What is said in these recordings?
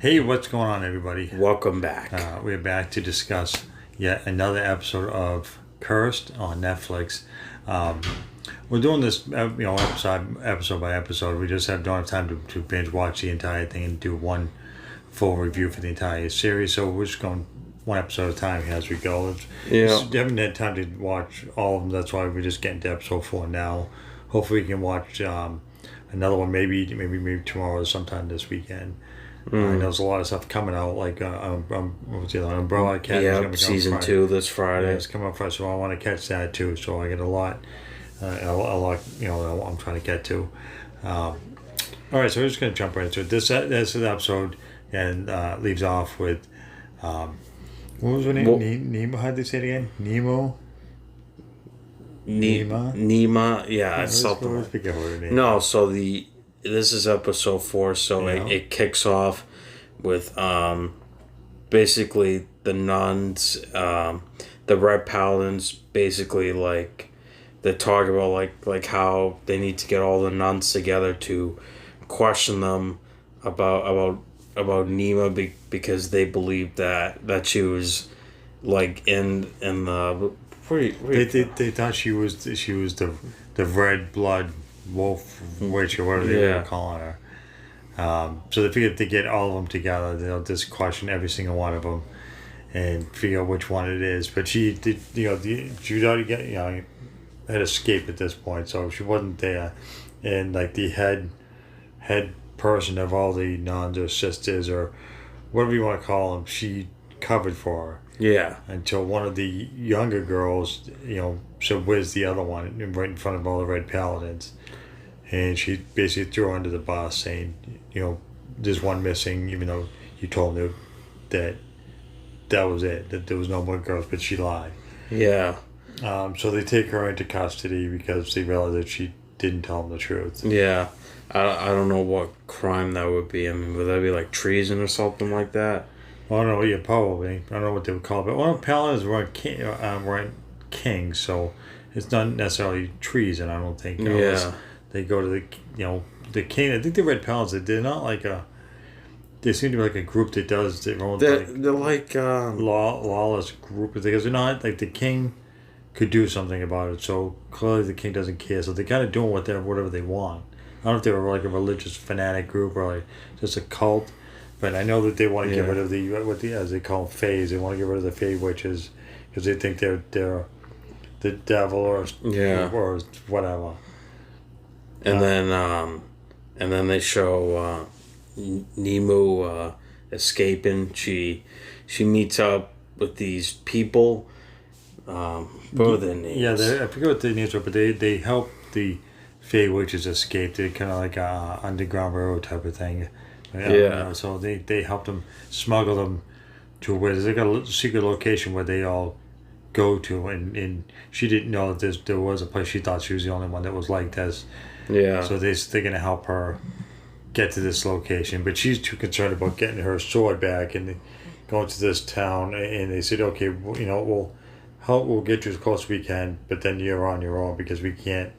Hey, what's going on, everybody? Welcome back. We're back to discuss yet another episode of Cursed on Netflix. Um, we're doing this, episode by episode. We just don't have time to binge watch the entire thing and do one full review for the entire series. So we're just going one episode at a time as we go. Yeah. We haven't had time to watch all of them. That's why we're just getting to episode 4 now. Hopefully, we can watch another one maybe tomorrow or sometime this weekend. I know there's a lot of stuff coming out, like what's the other one? Umbrella Academy. Yeah, season 2 this Friday. Yeah, it's coming up Friday, so I want to catch that too. So I get a lot, I'm trying to get to. All right, so we're just gonna jump right into it. This episode and leaves off with what was her name? Well, Nemo. How did they say it again? Nemo. Nima, yeah, it's something. Forget what her name. No, so this is episode 4, so it kicks off with basically the nuns, the Red Paladins, basically like they talk about like how they need to get all the nuns together to question them about Nima because they believe that she was like in the They thought she was the red blood wolf witch or whatever they were calling her. So they figured if they get all of them together, they'll just question every single one of them and figure out which one it is. But she did, she already had escaped at this point, so she wasn't there. And like the head person of all the nuns or sisters or whatever you want to call them, she covered for her. Yeah. Until one of the younger girls, said, "Where's the other one?" right in front of all the Red Paladins. And she basically threw her under the bus saying, there's one missing, even though you told me that was it, that there was no more girls, but she lied. Yeah. So they take her into custody because they realize that she didn't tell them the truth. Yeah. I don't know what crime that would be. I mean, would that be like treason or something like that? I don't know. Yeah, probably. I don't know what they would call it. But one of the paladins weren't kings, so it's not necessarily treason. I don't think. Yeah. They go to the king. I think the Red Paladins. They're not like a. They seem to be like a group that does their own. They're like lawless group because they're not like the king could do something about it. So clearly the king doesn't care. So they're kind of doing whatever they want. I don't know if they were like a religious fanatic group or like just a cult. But I know that they want to get rid of the as they call them fays. They want to get rid of the fey witches because they think they're the devil or whatever. And then they show Nemo escaping. She meets up with these people. What were their names? Yeah, I forget what their names were, but they help the fey witches escape. They're kind of like a underground railroad type of thing. So they helped them smuggle them to where there's like a secret location where they all go to, and she didn't know that there was a place. She thought she was the only one that was like this. Yeah. So they're gonna help her get to this location, but she's too concerned about getting her sword back and going to this town. And they said, okay, we'll get you as close as we can, but then you're on your own because we can't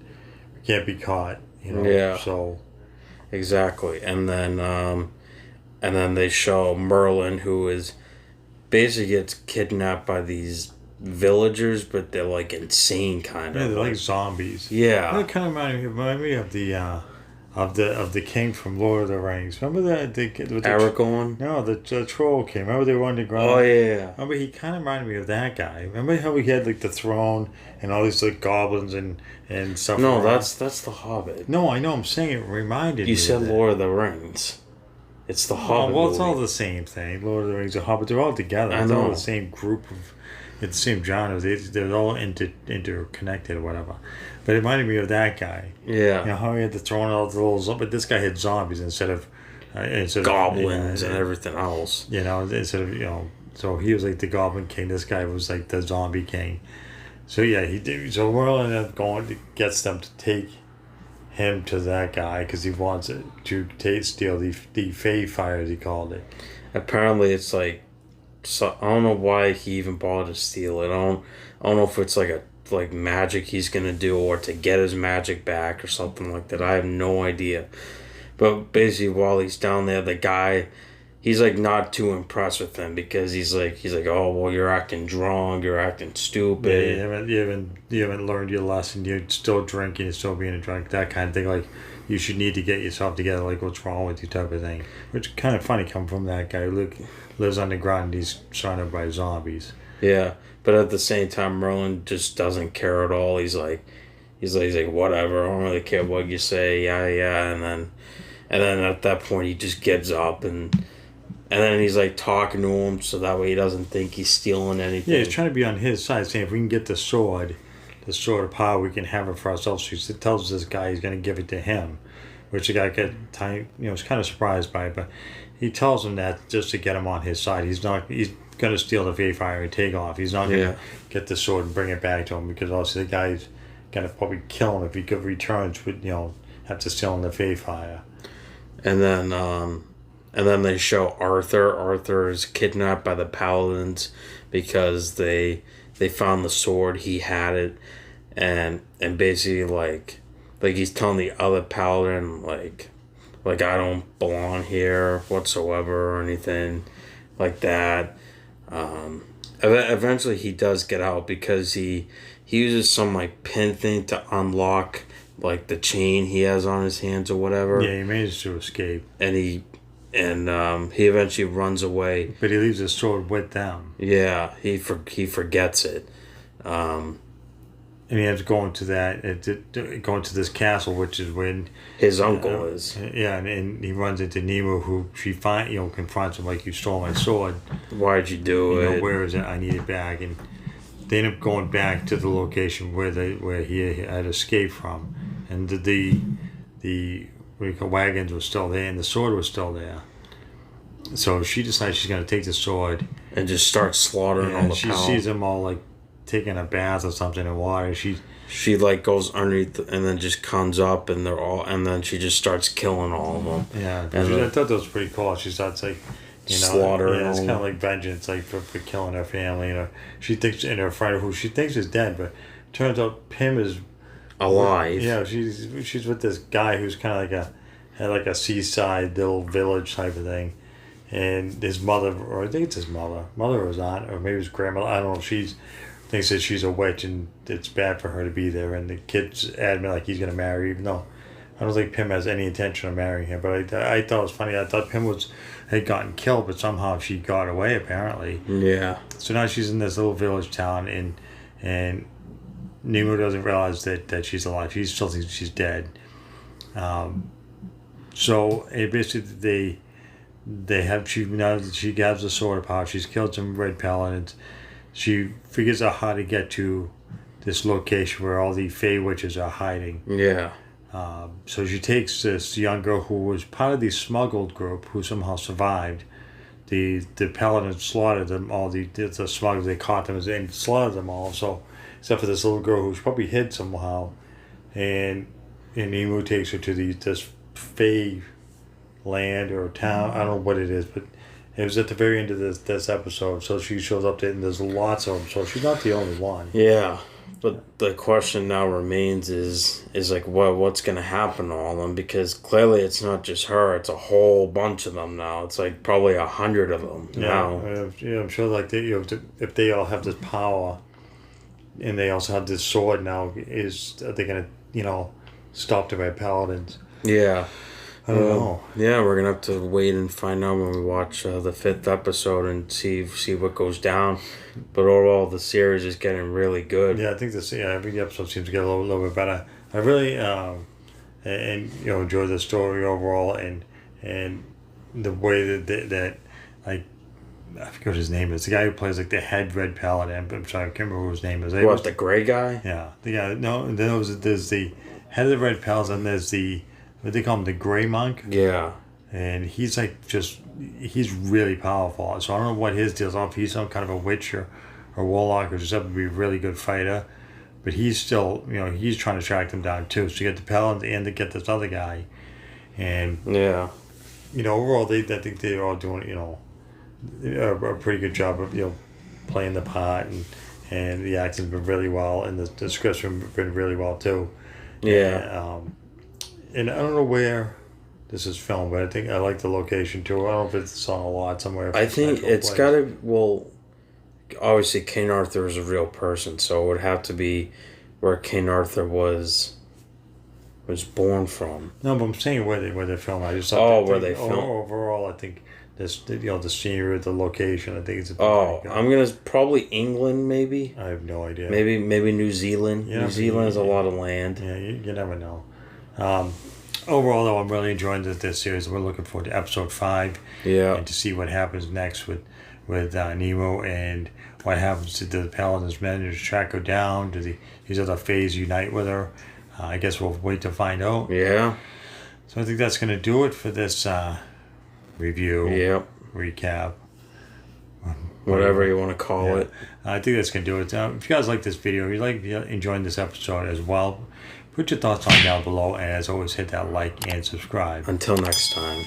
be caught. Yeah. So. Exactly, and then they show Merlin, who is basically gets kidnapped by these villagers, but they're like insane kind of. Yeah, they're like zombies. Yeah, that kind of reminded me of the king from Lord of the Rings. Remember that Aragorn? No, the troll king. Remember they were underground. Oh yeah. Remember he kind of reminded me of that guy. Remember how he had like the throne and all these like goblins and stuff. No, that's the Hobbit. No, I know. I'm saying it reminded me. You said Lord of the Rings. It's the Hobbit. Well, it's all the same thing. Lord of the Rings and Hobbit. They're all together. It's all the same group of. It's the same genre. They're all interconnected or whatever. But it reminded me of that guy. Yeah. How he had to throw in all the little. But this guy had zombies instead of goblins and everything else. Instead of so he was like the Goblin King. This guy was like the Zombie King. So yeah, he did. So Merlin ended up gets them to take him to that guy because he wants it to steal the Fey Fire, as he called it. Apparently, it's like. So I don't know why he even bothered to steal it. I don't know if it's like magic he's gonna do or to get his magic back or something like that. I have no idea. But basically, while he's down there, the guy he's like not too impressed with him because he's like, oh well, you're acting drunk, you're acting stupid. Yeah, you haven't learned your lesson. You're still drinking. You're still being a drunk. That kind of thing. Like you should need to get yourself together. Like what's wrong with you, type of thing. Which is kind of funny coming from that guy who lives underground and he's surrounded by zombies. Yeah, but at the same time, Merlin just doesn't care at all. He's like, whatever. I don't really care what you say. Yeah, and then at that point, he just gives up and then he's like talking to him so that way he doesn't think he's stealing anything. Yeah, he's trying to be on his side, saying if we can get the sword of power, we can have it for ourselves. So he tells this guy he's going to give it to him, which the guy was kind of surprised by it, but he tells him that just to get him on his side. He's going to steal the Feyfire and take off. He's not going to get the sword and bring it back to him because obviously the guy's going to probably kill him if he returns with, after stealing the Feyfire. And then they show Arthur. Arthur is kidnapped by the Paladins because they found the sword. He had it, and basically like he's telling the other Paladin like I don't belong here whatsoever or anything like that. Eventually he does get out because he uses some like pin thing to unlock like the chain he has on his hands or whatever. Yeah, he manages to escape, and he eventually runs away. But he leaves his sword with them. Yeah, he forgets it. And he ends up going to this castle, which is when his uncle is. Yeah, and he runs into Nemo, who confronts him like, you stole my sword. Why'd you do it? Where is it? I need it back. And they end up going back to the location where he had escaped from, and the wagons were still there, and the sword was still there. So she decides she's going to take the sword and just start slaughtering all the She sees them all like taking a bath or something in water. She like goes underneath and then just comes up and then she just starts killing all of them. Yeah, I thought that was pretty cool. She starts like slaughtering. Yeah, it's kind of like vengeance, like for killing her family. She thinks, and her friend who she thinks is dead, but turns out Pym is alive. Yeah, she's with this guy who's kind of had like a seaside little village type of thing, and his mother, or I think it's his mother or his aunt, or maybe his grandmother. I don't know. She thinks that she's a witch and it's bad for her to be there, and the kid's adamant like he's gonna marry her, even though I don't think Pym has any intention of marrying her. But I thought it was funny. I thought Pym had gotten killed, but somehow she got away apparently. Yeah. So now she's in this little village town, and Nemo doesn't realize that she's alive. She still thinks she's dead. So basically now that she grabs the sword of power, she's killed some red paladins. She figures out how to get to this location where all the Fey witches are hiding. Yeah. So she takes this young girl who was part of the smuggled group who somehow survived. The paladins slaughtered them all. The smugglers, they caught them and slaughtered them all. So except for this little girl who's probably hid somehow, and Nemo takes her to this Fey land or town. I don't know what it is, but it was at the very end of this episode. So she shows up there, and there's lots of them. So she's not the only one. Yeah, but the question now remains is like what's gonna happen to all of them, because clearly it's not just her; it's a whole bunch of them now. It's like probably 100 of them now. Yeah, I'm sure like if they all have this power, and they also have this sword now, are they gonna stop the red paladins? Yeah. I don't know. Yeah, we're gonna have to wait and find out when we watch the 5th episode and see what goes down. But overall, the series is getting really good. Yeah, I think every episode seems to get a little bit better. I really enjoy the story overall, and the way that like I forget what his name is. The guy who plays like the head red paladin. I'm sorry, I can't remember what his name is. What, the gray guy? Yeah, the guy. No, and then there's the head of the red paladin. And there's the what they call him, the gray monk. Yeah. And he's like he's really powerful. So I don't know what his deal is. I don't know if he's some kind of a witch or warlock or just happens to be a really good fighter. But he's still, he's trying to track them down too. So you get the paladin and to get this other guy. And, yeah. Overall, I think they're all doing, a pretty good job of, playing the part. And the acting's been really well. And the script's been really well too. Yeah. And I don't know where this is filmed, but I think I like the location too. I don't know if it's on a lot somewhere. I think it's got to, well, obviously King Arthur is a real person, so it would have to be where King Arthur was born from. No, but I'm saying where they filmed. I just thought where they filmed. Overall, I think this, the scenery, the location. I think it's. I'm gonna probably England, maybe. I have no idea. Maybe New Zealand. New Zealand has a lot of land. Yeah, you never know. Overall, though, I'm really enjoying this series. We're looking forward to episode 5. Yeah. And to see what happens next with Nemo, and what happens to the Paladin's men. Does track her down? Do these other Fays unite with her? I guess we'll wait to find out. Yeah. So I think that's going to do it for this review. Yep. Recap. Whatever you want to call it. I think that's going to do it. If you guys like this video, if you're enjoying this episode as well, put your thoughts on down below. And as always, hit that like and subscribe. Until next time.